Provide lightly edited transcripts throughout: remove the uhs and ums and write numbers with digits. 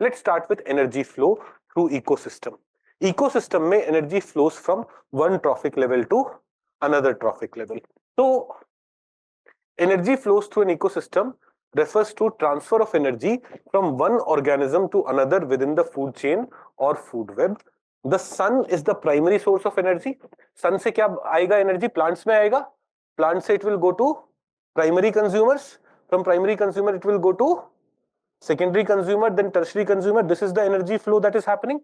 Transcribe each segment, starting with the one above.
Let's start with energy flow through ecosystem. Ecosystem में energy flows from one trophic level to another trophic level. So energy flows through an ecosystem refers to transfer of energy from one organism to another within the food chain or food web. The sun is the primary source of energy. Sun से क्या आएगा energy? Plants में आएगा. Plants से it will go to primary consumers. From primary consumer it will go to secondary consumer, then tertiary consumer. This is the energy flow that is happening.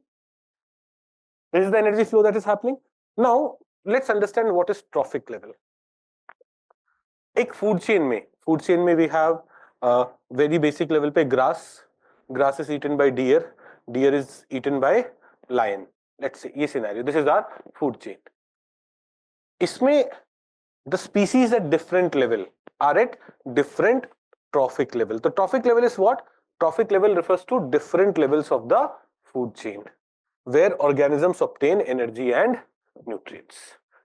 This is the energy flow that is happening. Now let's understand what is trophic level. एक food chain में we have very basic level पे grass is eaten by deer is eaten by lion. Let's say ये scenario, this is our food chain. इसमें the species at different level are at different trophic level. The trophic level is what? Trophic level refers to different levels of the food chain where organisms obtain energy and nutrients.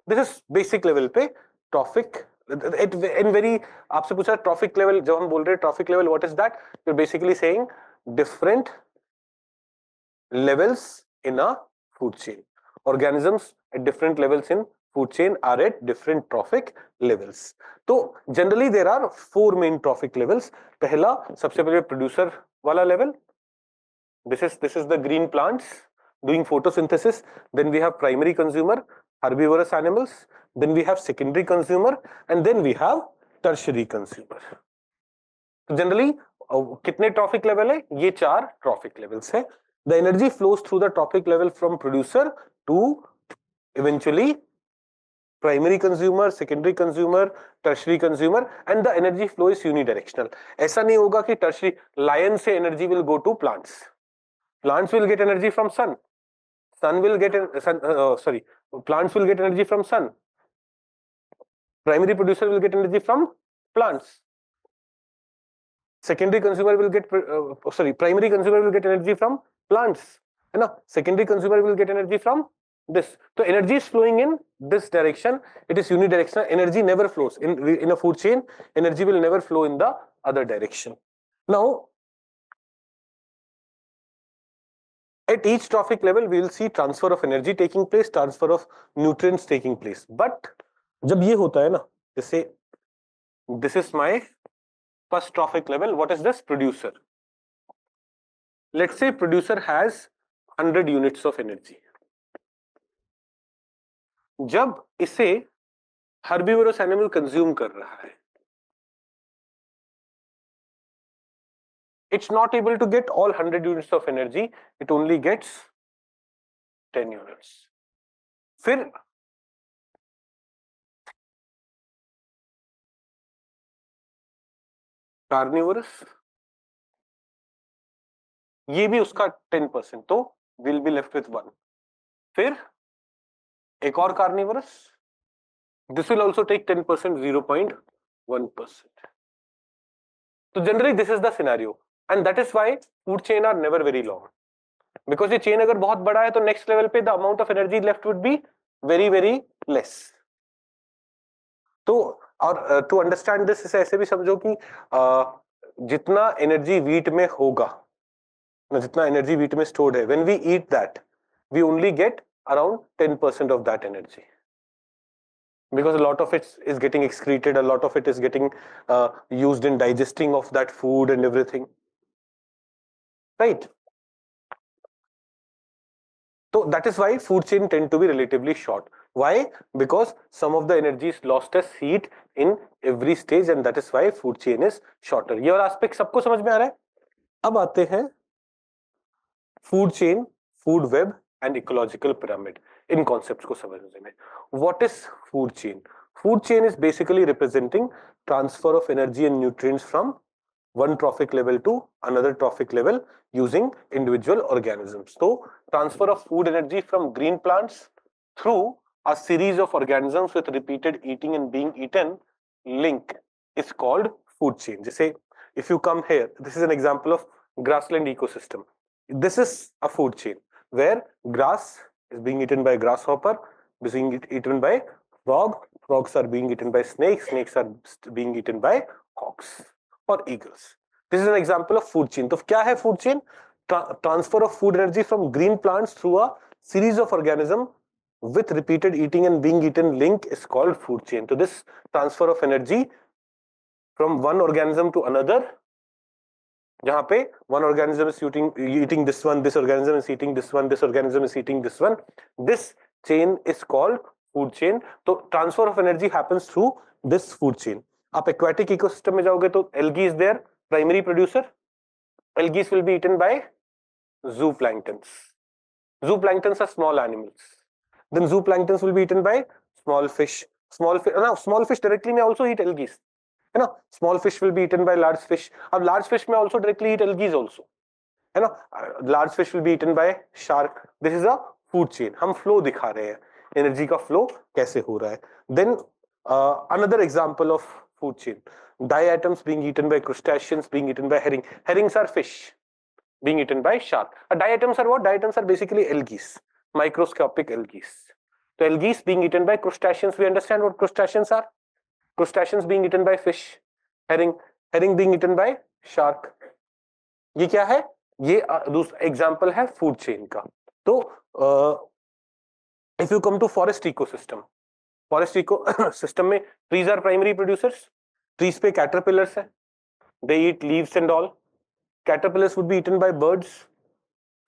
This is basic level पे trophic. In very आपसे पूछा trophic level, जब हम बोल रहे हैं trophic level, what is that? You're basically saying different levels in a food chain. Organisms at different levels in food chain are at different trophic levels. So generally there are four main trophic levels. पहला सबसे पहले producer वाला level. This is the green plants doing photosynthesis. Then we have primary consumer, herbivorous animals. Then we have secondary consumer, and then we have tertiary consumer. So generally कितने trophic level है? ये चार trophic levels है. The energy flows through the trophic level from producer to eventually primary consumer, secondary consumer, tertiary consumer, and the energy flow is unidirectional. ऐसा नहीं होगा कि tertiary lion से energy will go to plants. Plants will get energy from sun. Plants will get energy from sun. Primary producer will get energy from plants. Secondary consumer will get primary consumer will get energy from plants. है ना? Secondary consumer will get energy from this. So energy is flowing in this direction. It is unidirectional. Energy never flows in a food chain. Energy will never flow in the other direction. Now, at each trophic level, we will see transfer of energy taking place, transfer of nutrients taking place. But जब ये होता है ना, जैसे this is my first trophic level. What is this? Producer. Let's say producer has 100 units of energy. जब इसे herbivorous animal consume कर रहा है, it's not able to get all 100 units of energy. It only gets 10 units. फिर carnivorous, ये भी उसका 10%, तो will be left with 1. फिर एक और carnivorous, this will also take 10%, 0.1%. So generally this is the scenario, and that is why food chain are never very long, because ये chain अगर बहुत बड़ा है तो next level पे the amount of energy left would be very very less. तो और to understand this ऐसे भी समझो कि जितना energy wheat में होगा, जितना energy wheat में stored है, when we eat that, we only get around 10% of that energy, because a lot of it is getting excreted, a lot of it is getting used in digesting of that food and everything, right? So that is why food chain tend to be relatively short. Why? Because some of the energy is lost as heat in every stage, and that is why food chain is shorter. ये वाला aspect सबको समझ में आ रहा है? अब आते हैं food chain, food web and ecological pyramid. In concepts को समझने में. What is food chain? Food chain is basically representing transfer of energy and nutrients from one trophic level to another trophic level using individual organisms. So transfer of food energy from green plants through a series of organisms with repeated eating and being eaten link is called food chain. Jैसे if you come here, this is an example of grassland ecosystem. This is a food chain where grass is being eaten by grasshopper, being eaten by frog, frogs are being eaten by snakes, snakes are being eaten by hawks or eagles. This is an example of food chain. तो क्या है food chain? transfer of food energy from green plants through a series of organisms with repeated eating and being eaten link is called food chain. So this transfer of energy from one organism to another, जहां पे one organism is eating this one, this organism is eating this one, this organism is eating this one, this chain is called food chain. तो transfer of energy happens through this food chain. आप aquatic ecosystem में जाओगे तो algae is their primary producer. Algae will be eaten by zooplanktons. Zooplanktons are small animals. Then zooplanktons will be eaten by small fish. Small fish directly may also eat algae. है ना, small fish will be eaten by large fish. अब large fish may also directly eat algae also. है ना, large fish will be eaten by shark. This is a food chain. हम flow दिखा रहे हैं, energy का flow कैसे हो रहा है. Then another example of food chain, diatoms being eaten by crustaceans, being eaten by herring. Herrings are fish being eaten by shark. Diatoms are what? Diatoms are basically algae, microscopic algae. So algae being eaten by crustaceans. We understand what crustaceans are. Crustaceans being eaten by fish. Herring being eaten by shark. ये क्या है? ये दूसरा example है food chain का. तो if you come to forest ecosystem, forest ecosystem में trees are primary producers. Trees पे caterpillars है, they eat leaves and all. Caterpillars would be eaten by birds.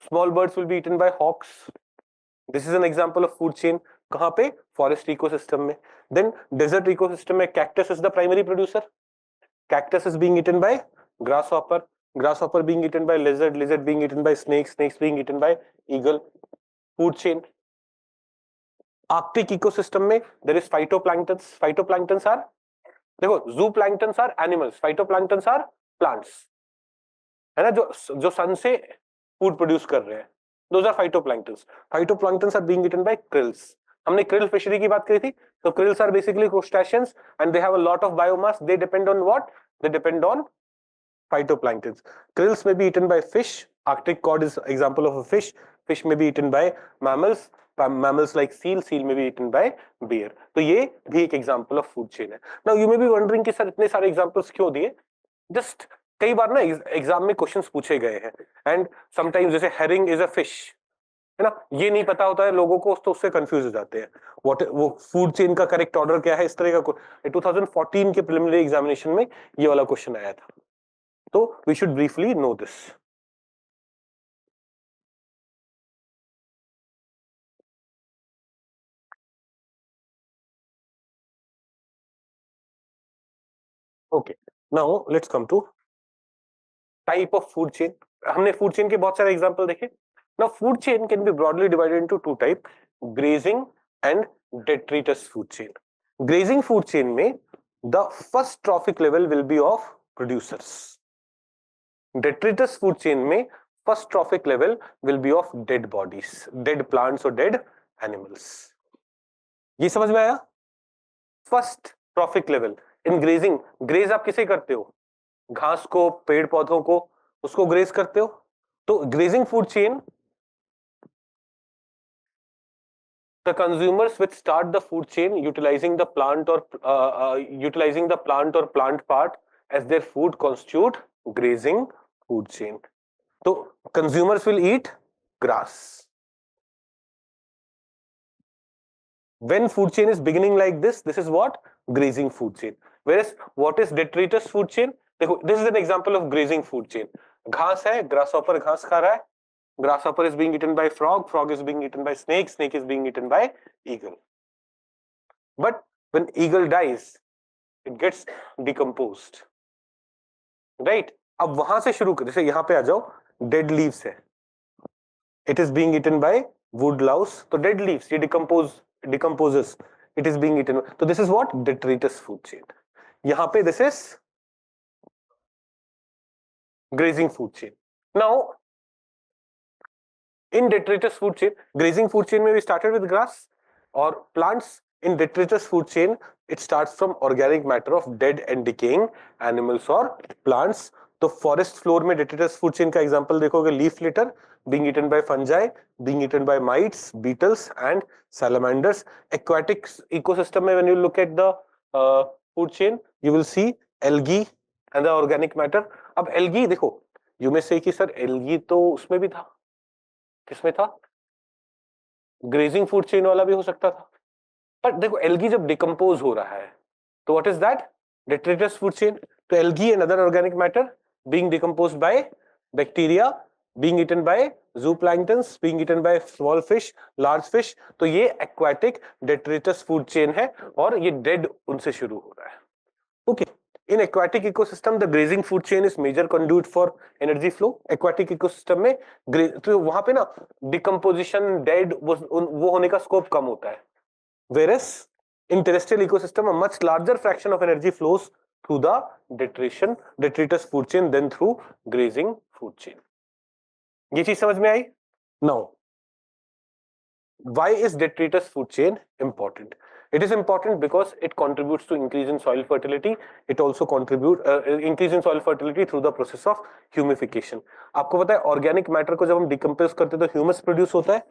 Small birds will be eaten by hawks. This is an example of food chain. कहाँ पे? Forest ecosystem में. Then desert ecosystem में cactus is the primary producer. Cactus is being eaten by grasshopper. Grasshopper being eaten by lizard. Lizard being eaten by snake. Snakes being eaten by eagle. Food chain. Arctic ecosystem में there is phytoplanktons. Phytoplanktons are, देखो, zooplanktons are animals. Phytoplanktons are plants. है ना, जो सन से food produce कर रहे हैं. Those are phytoplanktons. Phytoplanktons are being eaten by krills. हमने krill fishery की बात करी थी. So krills are basically crustaceans and they have a lot of biomass. They depend on what? They depend on phytoplanktons. Krills may be eaten by fish. Arctic cod is example of a fish. Fish may be eaten by mammals. Mammals like seal. Seal may be eaten by bear. तो ये भी एक example of food chain है. Now you may be wondering कि sir इतने सारे examples क्यों दिए? Just कई बार ना एग्जाम में क्वेश्चंस पूछे गए हैं एंड समटाइम्स जैसे हेरिंग इज अ फिश, है ना, ये नहीं पता होता है लोगों को तो उससे कंफ्यूज हो जाते हैं. व्हाट वो फूड चेन का करेक्ट ऑर्डर क्या है, इस तरह का 2014 के प्रिलिमिनरी एग्जामिनेशन में ये वाला क्वेश्चन आया था. तो we should briefly know this. Okay, now let's come to type of food chain. हमने फूड चेन के बहुत सारे एग्जांपल देखे. Now food chain can be broadly divided into two type, grazing and detritus food chain. Grazing food chain में the first trophic level will be of producers. Detritus food chain में first trophic level will be of dead bodies, dead plants or dead animals. ये समझ में आया? First trophic level in grazing. Graze आप किसे करते हो? घास को, पेड़ पौधों को, उसको ग्रेज करते हो. तो grazing food chain, the consumers which start the food chain utilizing the plant or plant part as their food constitute grazing food chain. So consumers will eat grass. When food chain is beginning like this is what? Grazing food chain. Whereas what is detritus food chain? देखो, this is an example of grazing food chain. घास है, grasshopper घास खा रहा है. Grasshopper is being eaten by frog. Frog is being eaten by snake. Snake is being eaten by eagle. But when eagle dies, it gets decomposed. Right? अब वहां से शुरू कर, जैसे यहाँ पे आ जाओ, dead leaves है. It is being eaten by wood louse. तो dead leaves ये decomposes. It is being eaten. So this is what? Detritus food chain. यहाँ पे this is grazing food chain. Now in detritus food chain, grazing food chain में we started with grass or plants. In detritus food chain, it starts from organic matter of dead and decaying animals or plants. तो forest floor में detritus food chain का example देखोगे, leaf litter being eaten by fungi, being eaten by mites, beetles and salamanders. Aquatic ecosystem में when you look at the food chain, you will see algae and the organic matter. अब algae देखो, you may से कि sir algae तो उसमें भी था, किसमें था, ग्रेजिंग फूड चेन वाला भी हो सकता था, पर देखो एल्गी जब डिकम्पोज हो रहा है तो what is that, detritus food chain. तो algae and other organic matter being decomposed by bacteria, being eaten by zooplanktons, being eaten by small fish, large fish. तो ये aquatic detritus food chain है और ये dead उनसे शुरू हो रहा है. Okay. In aquatic ecosystem, the grazing food chain is major conduit for energy flow. Aquatic ecosystem में तो वहां पे ना decomposition, dead वो होने का scope कम होता है. Whereas in terrestrial ecosystem, a much larger fraction of energy flows through the detritus food chain than through grazing food chain. ये चीज समझ में आई? Now, why is detritus food chain important? It is important because it contributes to increase in soil fertility. It also contribute increase in soil fertility through the process of humification. आपको पता है organic matter को जब हम decompose करते हैं तो humus produce होता है.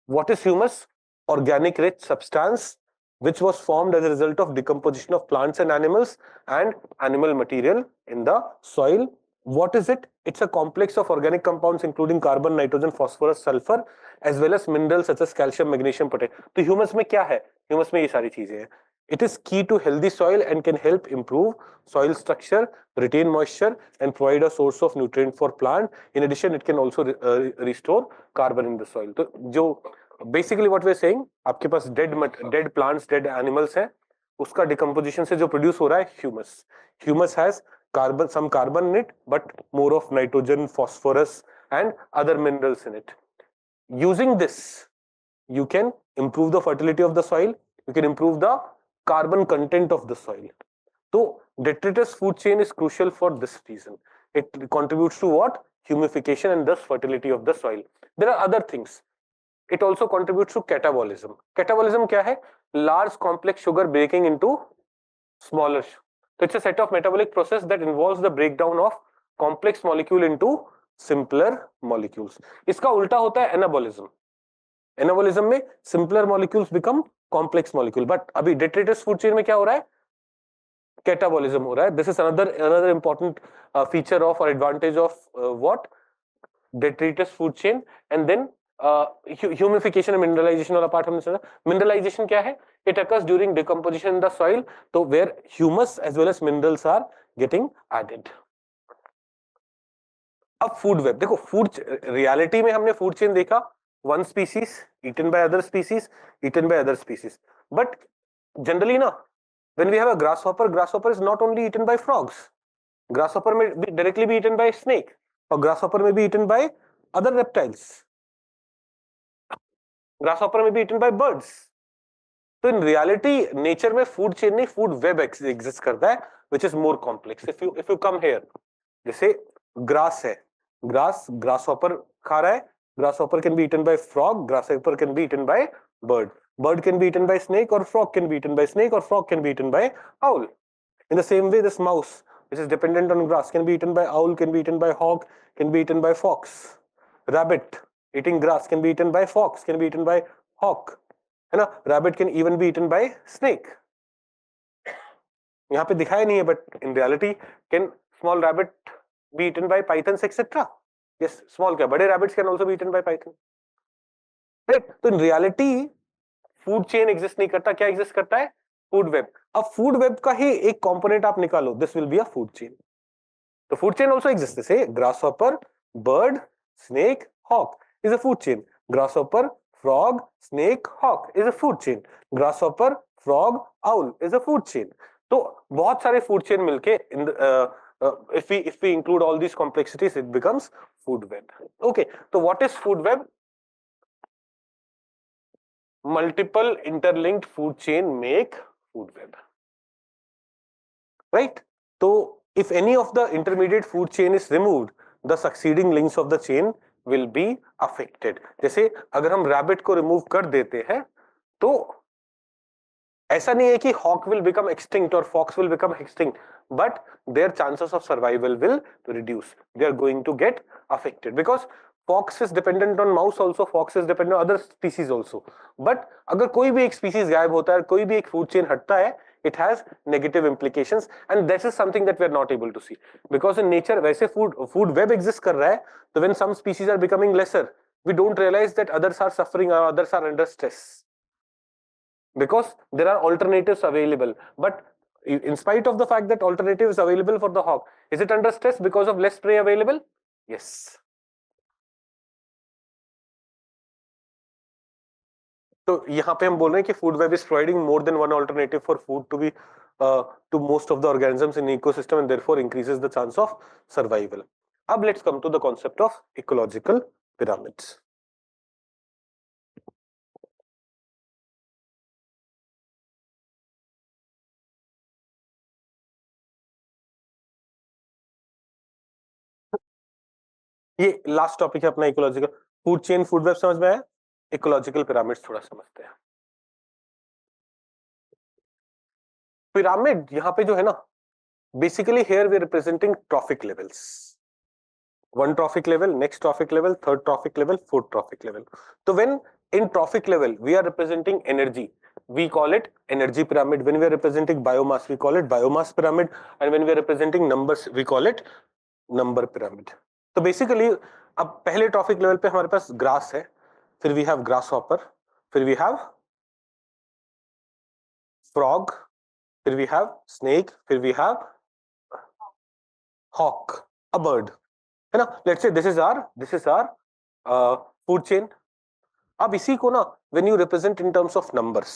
What is humus? Organic rich substance which was formed as a result of decomposition of plants and animal material in the soil. What is it? It's a complex of organic compounds including carbon, nitrogen, phosphorus, sulfur as well as minerals such as calcium, magnesium, potassium. तो humus में क्या है? Humus में ये सारी चीजें हैं. It is key to healthy soil and can help improve soil structure, retain moisture and provide a source of nutrient for plant. In addition, it can also restore carbon in the soil. तो जो basically what we're saying, आपके पास dead plants, dead animals है, उसका decomposition से जो produce हो रहा है humus. Humus has carbon, some carbon in it, but more of nitrogen, phosphorus and other minerals in it. Using this, you can improve the fertility of the soil, you can improve the carbon content of the soil. So detritus food chain is crucial for this reason. It contributes to what? Humification and thus fertility of the soil. There are other things. It also contributes to catabolism. Catabolism क्या है? Large complex sugar breaking into smaller. So it's a set of metabolic process that involves the breakdown of complex molecule into simpler molecules. इसका उल्टा होता है anabolism. Anabolism में simpler molecules become complex molecule. But अभी detritus food chain में क्या हो रहा है? Catabolism हो रहा है. This is another important feature of or advantage of what? Detritus food chain. And then humification and mineralization वाला part हमने समझा. Mineralization क्या है? It occurs during decomposition in the soil, तो where humus as well as minerals are getting added. अब food web देखो, food reality में हमने फूड चेन देखा, one species eaten by other species, eaten by other species. But generally ना, when we have a grasshopper is not only eaten by frogs. Grasshopper may be directly be eaten by snake, or grasshopper may be eaten by other reptiles. Grasshopper may be eaten by birds. तो in reality nature में food chain नहीं, food web exist करता है, which is more complex. If you come here, जैसे grass है, grasshopper खा रहा है, grasshopper can be eaten by frog, grasshopper can be eaten by bird, bird can be eaten by snake, or frog can be eaten by snake, or frog can be eaten by owl. In the same way, this mouse, which is dependent on grass, can be eaten by owl, can be eaten by hawk, can be eaten by fox. Rabbit eating grass can be eaten by fox, can be eaten by hawk. है ना? Rabbit can even be eaten by snake. यहाँ पे दिखाया नहीं है, but in reality, can small rabbit be eaten by pythons, etc.? Yes, small क्या, बड़े rabbits can also be eaten by python. Right? तो in reality, food chain exist नहीं करता, क्या एग्जिस्ट करता है? Food web. अब फूड वेब का ही एक कंपोनेंट आप निकालो, this will be a food chain. तो फूड चेन आल्सो एग्जिस्ट. जैसे grasshopper, bird, snake, hawk is a food chain. Grasshopper, frog, snake, hawk is a food chain. Grasshopper, frog, owl is a food chain. तो बहुत सारे food chain मिलके in the, if we include all these complexities, it becomes food web. Okay, so what is food web? Multiple interlinked food chain make food web. Right? So if any of the intermediate food chain is removed, the succeeding links of the chain will be affected. जैसे अगर हम rabbit को remove कर देते हैं, तो ऐसा नहीं है कि hawk will become extinct or fox will become extinct, but their chances of survival will reduce. They are going to get affected because fox is dependent on mouse also, fox is dependent on other species also. But अगर कोई भी एक species गायब होता है, कोई भी एक food chain हटता है, it has negative implications, and this is something that we are not able to see because in nature वैसे food web exists कर रहा है, so when some species are becoming lesser, we don't realize that others are suffering or others are under stress because there are alternatives available. But in spite of the fact that alternative is available for the hawk, is it under stress because of less prey available? Yes. तो यहाँ पे हम बोल रहे हैं कि food web is providing more than one alternative for food to be to most of the organisms in ecosystem and therefore increases the chance of survival. अब let's come to the concept of ecological pyramids. ये last topic है अपना ecological food chain food web समझ में आया, ecological pyramids थोड़ा समझते हैं. पिरामिड यहाँ पे जो है ना, basically here we are representing trophic levels. One trophic level, next trophic level, third trophic level, fourth trophic level. So when in trophic level we are representing energy, we call it energy pyramid. When we are representing biomass, we call it biomass pyramid, and when we are representing numbers, we call it number pyramid. So basically अब पहले trophic level पे हमारे पास grass है, फिर we have grasshopper, फिर we have frog, फिर we have snake, फिर we have hawk, a bird, है ना. Let's say this is our food chain. अब इसी को ना when you represent in terms of numbers,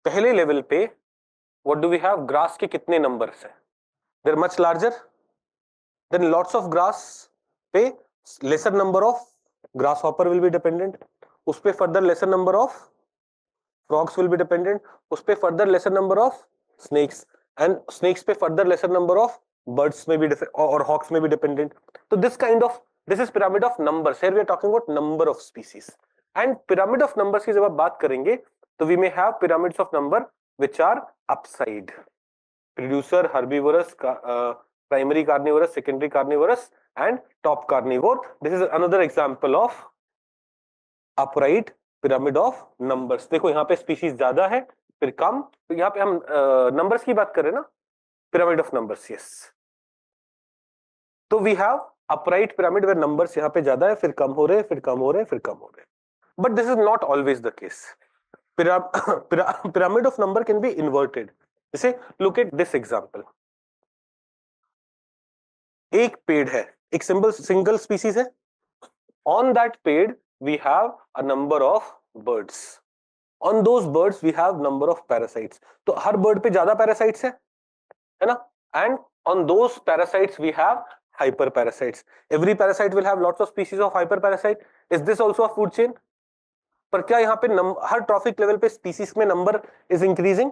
पहले लेवल पे what do we have? Grass के कितने नंबर्स हैं? They're much larger. Then lots of grass पे lesser number of grasshopper will be dependent. उस पे further lesser number of frogs will be dependent. उस पे further lesser number of snakes, and snakes पे further lesser number of birds may be or hawks may be dependent. So this is pyramid of numbers. Here we are talking about number of species. And pyramid of numbers की जब आप बात करेंगे तो we may have pyramids of number which are upside. Producer, herbivorous, primary carnivorous, secondary carnivorous, and top carnivore. This is another example of upright pyramid of numbers. देखो यहाँ पे species ज्यादा है, फिर कम, तो यहाँ पे हम numbers की बात कर रहे हैं ना, pyramid of numbers. Yes. तो we have upright pyramid where numbers यहाँ पे ज्यादा है, फिर कम हो रहे, फिर कम हो रहे, फिर कम हो रहे. But this is not always the case. Pyramid of number can be inverted. जैसे look at this example. एक पेड़ है, एक single species है. On that पेड़ we have a number of birds. On those birds we have number of parasites. तो हर bird पे ज्यादा parasites है ना? And on those parasites we have hyperparasites. Every parasite will have lots of species of hyperparasite. Is this also a food chain? पर क्या यहाँ पे हर ट्रॉफिक लेवल पे स्पीसीज में number is increasing?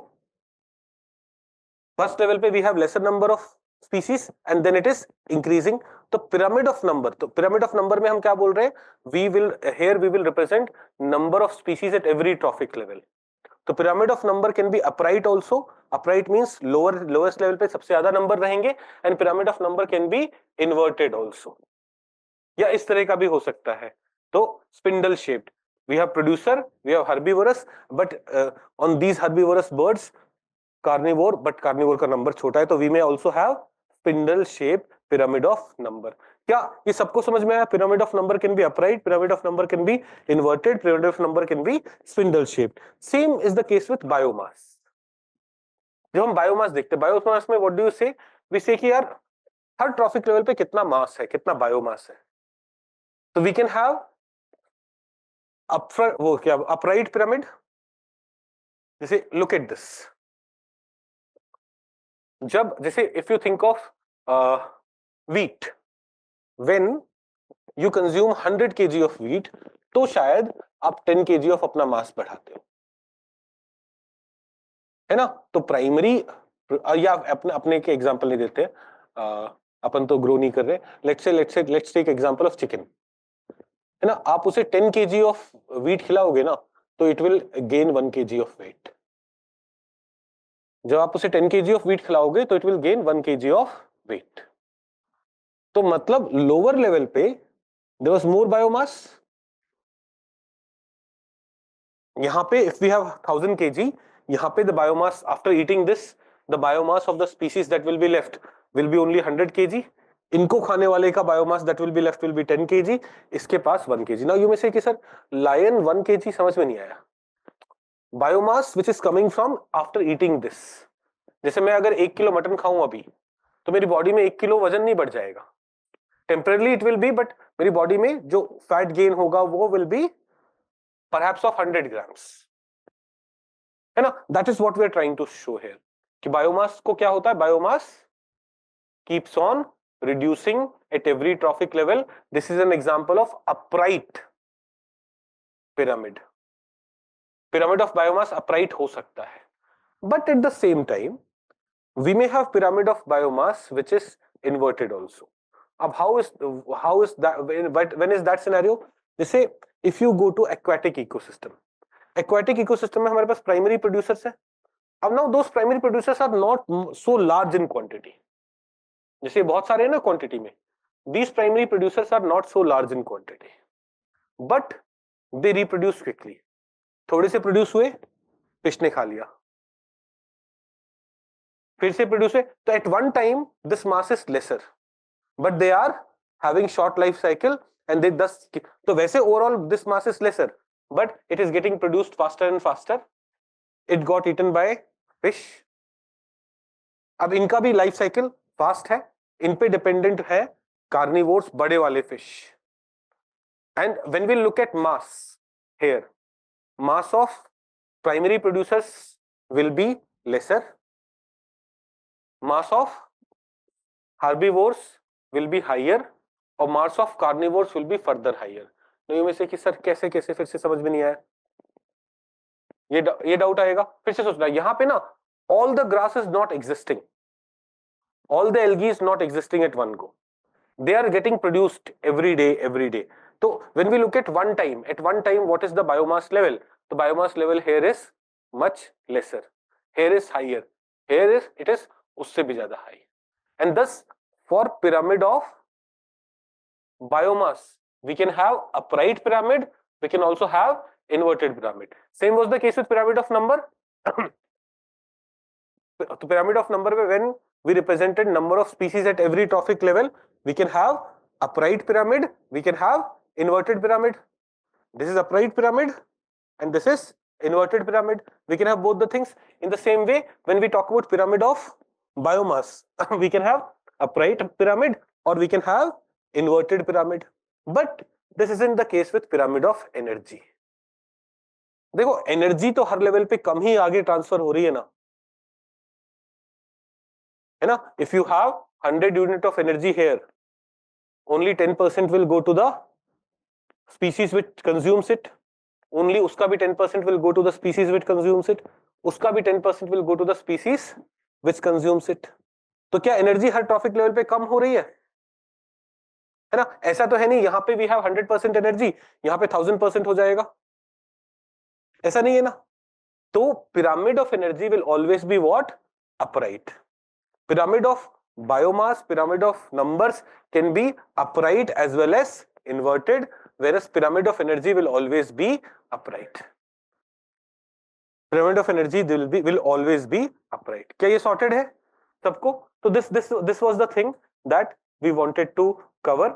First level पे we have lesser number of species and then it is increasing. तो pyramid of number में हम क्या बोल रहे हैं? We will represent number of species at every trophic level. तो pyramid of number can be upright also. Upright means lowest level पे सबसे ज्यादा नंबर रहेंगे, and pyramid of number can B inverted also, या इस तरह का भी हो सकता है. तो spindle shaped. We have producer, we have herbivorous, but on these herbivorous birds, carnivore, but carnivore का number छोटा है, तो we may also have spindle shaped pyramid of number. क्या ये सबको समझ में आया? Pyramid of number can be upright, pyramid of number can be inverted, pyramid of number can be spindle shaped. Same is the case with biomass. जब हम biomass देखते हैं, biomass में what do you say? We say कि यार हर trophic level पे कितना मास है, कितना बायोमास है. तो we can have वो क्या अपराइट पिरामिड. जैसे लुक एट दिस. जब जैसे if you think of wheat, when you consume 100 kg of wheat, तो शायद आप 10 kg ऑफ अपना मास बढ़ाते हो, है ना. तो प्राइमरी, या अपने के एग्जांपल नहीं देते, अपन तो ग्रो नहीं कर रहे. Let's take example of chicken, है ना. आप उसे 10 kg ऑफ व्हीट खिलाओगे ना, तो it will gain 1 kg of weight. जब आप उसे 10 kg ऑफ व्हीट खिलाओगे तो it will gain 1 kg of weight. तो मतलब लोअर लेवल पे देयर वाज मोर बायोमास. यहां पे इफ वी हैव 1000 kg, यहाँ पे the biomass after eating this, the biomass of the species that will be left will be only 100 kg. इनको खाने वाले का biomass that will be left will be 10 kg. इसके पास 1 kg. Now you may say कि sir lion 1 kg समझ में नहीं आया. Biomass which is coming from after eating this. जैसे मैं अगर 1 किलो मटन खाऊं अभी, तो मेरी बॉडी में 1 किलो वजन नहीं बढ़ जाएगा. Temporarily it will be, but मेरी बॉडी में जो फैट गेन होगा वो will be perhaps of 100 grams, है ना. That is what we are trying to show here कि बायोमास को क्या होता है. Biomass keeps on reducing at every trophic level. This is an example of upright pyramid. Pyramid of biomass upright हो सकता है, but at the same time we may have pyramid of biomass which is inverted also. अब how is that when is that scenario? जैसे if you go to aquatic ecosystem में हमारे पास primary producers है. अब now those primary producers are not so large in quantity. जैसे बहुत सारे हैं ना quantity में, these primary producers are not so large in quantity, but they reproduce quickly. थोड़े से produce हुए, fish ने खा लिया, फिर से प्रोड्यूस है. तो at one time this mass is lesser, but they are having short life cycle and they दस. तो वैसे overall this mass is lesser, but it is getting produced faster and faster. It got eaten by fish. अब इनका भी life cycle fast है, इन पे dependent है carnivores, बड़े वाले fish. And when we look at mass here, mass of primary producers will be lesser. Mass of herbivores will be higher और mass of carnivores will be further higher. तो ये में से कि सर कैसे कैसे फिर से समझ में नहीं आया, ये डाउट आएगा. फिर से सोचना, यहाँ पे ना all the grass is not existing, all the algae is not existing at one go. They are getting produced every day. So when we look at one time what is the biomass level? The biomass level here is much lesser, here is higher, here is it is उससे भी ज्यादा high. And thus for pyramid of biomass we can have upright pyramid, we can also have inverted pyramid. Same was the case with pyramid of number. तो pyramid of number में when we represented number of species at every trophic level, we can have upright pyramid, we can have inverted pyramid. This is upright pyramid and this is inverted pyramid. We can have both the things. In the same way, when we talk about pyramid of biomass, we can have upright pyramid or we can have inverted pyramid, but this isn't the case with pyramid of energy. देखो energy तो हर level पे कम ही आगे transfer हो रही है ना, है ना. If you have 100 unit of energy here, only 10% will go to the species which consumes it. Only उसका भी 10% will go to the species which consumes it. उसका भी 10% will go to the species which consumes it. तो क्या energy हर trophic level पे कम हो रही है ना. ऐसा तो है नहीं यहाँ पे we have 100% एनर्जी, यहाँ पे 1000% हो जाएगा, ऐसा नहीं है ना. तो pyramid of energy will always be what? Upright. Pyramid of biomass, pyramid of numbers can be upright as well as inverted, whereas pyramid of energy will always be upright. Pyramid of energy will always be upright. क्या ये sorted है सबको? तो this was the thing that we wanted to cover